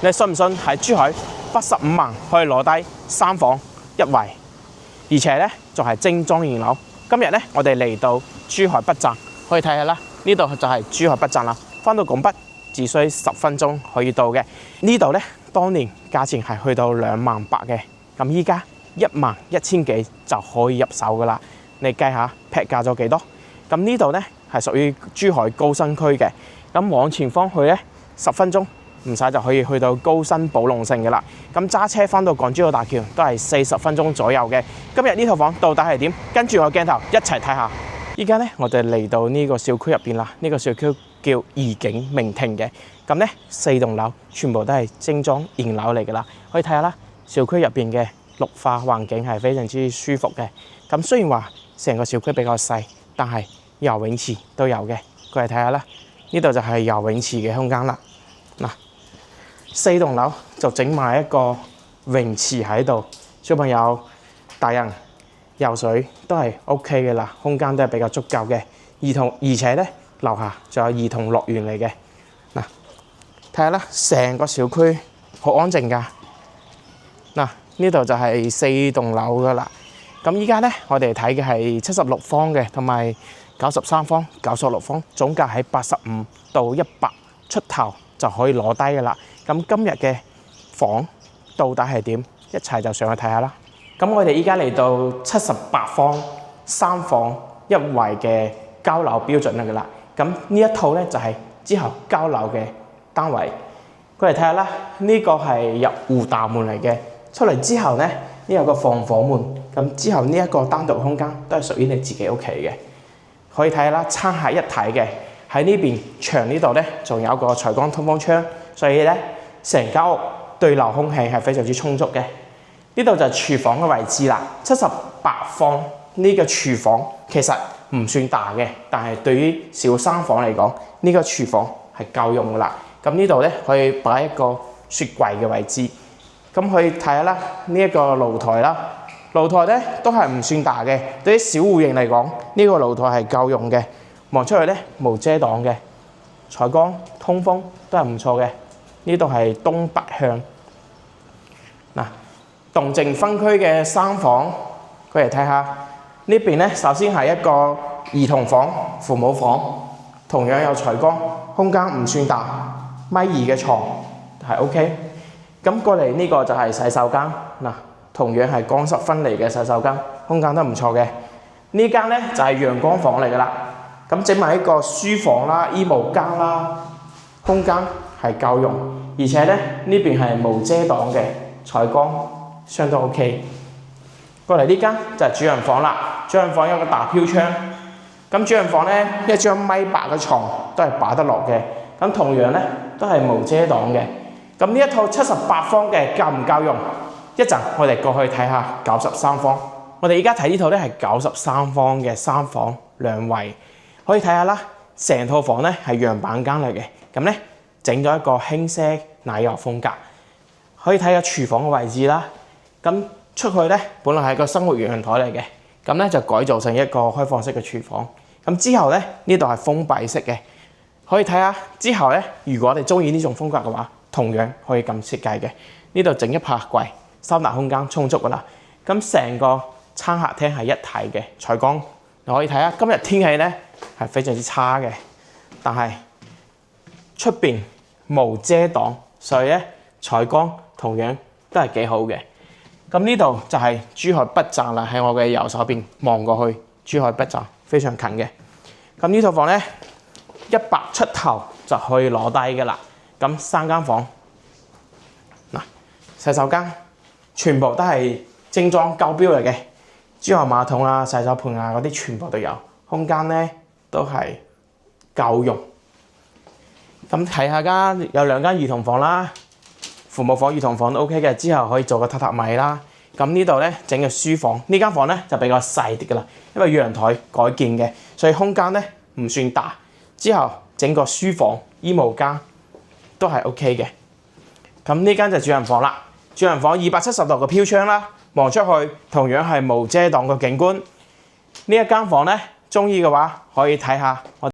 你信唔信喺珠海85萬可以攞低3房1衛，而且咧仲係精裝現樓。今日咧我哋嚟到珠海北站，可以睇下啦。呢度就係珠海北站啦。翻到拱北只需10分鐘可以到嘅。呢度咧當年價錢係去到28000嘅，咁依家11000幾就可以入手噶啦。你計下劈價咗幾多？咁呢度咧係屬於珠海高新區嘅。咁往前方去咧10分鐘唔使就可以去到高新寶龍城嘅啦。咁揸車翻到港珠澳大橋都係40分鐘左右嘅。今日呢套房到底係點？跟住我鏡頭一齊睇下。依家咧我哋嚟到呢個小區入邊啦。呢個小區叫怡景名庭嘅。咁咧4棟樓全部都係精裝現樓嚟噶啦。可以睇下啦，小區入邊嘅綠化環境係非常之舒服嘅。咁雖然話成個小區比較細，但係游泳池都有嘅。過嚟睇下啦，呢度就係游泳池嘅空間啦。嗱，4棟樓就整埋一個泳池喺度，小朋友、大人游水都係 OK 嘅啦，空間都係比較足夠嘅。而且咧樓下仲有兒童樂園嚟嘅。嗱，睇下啦，成個小區好安靜㗎。嗱，呢度就係4棟樓噶啦。咁依家咧我哋睇嘅係76方嘅，同埋93方、96方，總價喺85到100出頭就可以攞低㗎啦。咁今日嘅房到底係點？一齊就上去睇下啦。咁我哋依家嚟到78方3房1衛嘅交樓標準㗎啦。咁呢一套咧就係之後交樓嘅單位。過嚟睇下啦，呢個係入戶大門嚟嘅。出嚟之後咧，呢有個防火門。咁之後呢一個單獨空間都係屬於你自己屋企嘅。可以睇下啦，餐客一體嘅。喺呢邊牆呢度咧，仲有個採光通風窗，所以咧成間屋對流空氣係非常之充足嘅。呢度就係廚房嘅位置啦。78方呢個廚房其實唔算大嘅，但係對於小3房嚟講，呢個廚房係夠用噶啦。咁呢度咧可以擺一個雪櫃嘅位置。咁可以睇下啦，呢一個露台啦，露台咧都係唔算大嘅，對於小戶型嚟講，呢個露台係夠用嘅。望出去咧無遮擋嘅，採光通風都係唔錯嘅。呢度係東北向。嗱，動靜分區嘅3房，過嚟睇下。呢邊咧首先係一個兒童房、父母房，同樣有採光，空間唔算大，1.2米嘅床係 OK。咁過嚟呢個就係洗手間，嗱，同樣係乾濕分離嘅洗手間，空間都唔錯嘅。呢間咧就係陽光房嚟噶啦。咁整埋一個書房啦、衣帽間啦，空間係夠用，而且咧呢邊係無遮擋嘅，採光相當 OK。過嚟呢間就係主人房啦，主人房有個大飄窗。咁主人房咧一張1.8米嘅床都係擺得落嘅，咁同樣咧都係無遮擋嘅。咁呢一套78方嘅夠唔夠用？一陣我哋過去睇下93方。我哋而家睇呢套咧係93方嘅3房2衛。可以睇下啦，成套房咧係樣板間嚟嘅，咁咧整咗一個輕奢奶油風格。可以睇下廚房嘅位置啦，咁出去咧本來係個生活陽台嚟嘅，咁咧就改造成一個開放式嘅廚房。咁之後咧呢度係封閉式嘅，可以睇下之後咧，如果我哋中意呢種風格嘅話，同樣可以咁設計嘅。呢度整一排櫃，收納空間充足噶啦。咁成個餐客廳係一體嘅，採光可以睇下。今日天氣咧係非常之差嘅，但係出邊無遮擋，所以咧採光同樣都係幾好嘅。咁呢度就係珠海北站啦，喺我嘅右手邊望過去，珠海北站非常近嘅。咁呢套房咧100出頭就可以攞低噶啦。咁3間房，嗱，洗手間全部都係精裝高標嚟嘅，珠海馬桶啊、洗手盆啊嗰啲全部都有，空間咧都係夠用。咁睇下間有2間兒童房啦，父母房、兒童房都 OK 嘅，之後可以做個榻榻米啦。咁呢度咧整個書房，呢間房咧就比較細啲噶啦，因為陽台改建嘅，所以空間咧唔算大。之後整個書房、衣帽間都係 OK 嘅。咁呢間就主人房啦，主人房270度嘅飄窗啦，望出去同樣係無遮擋嘅景觀。呢一間房咧，中意嘅話可以睇下我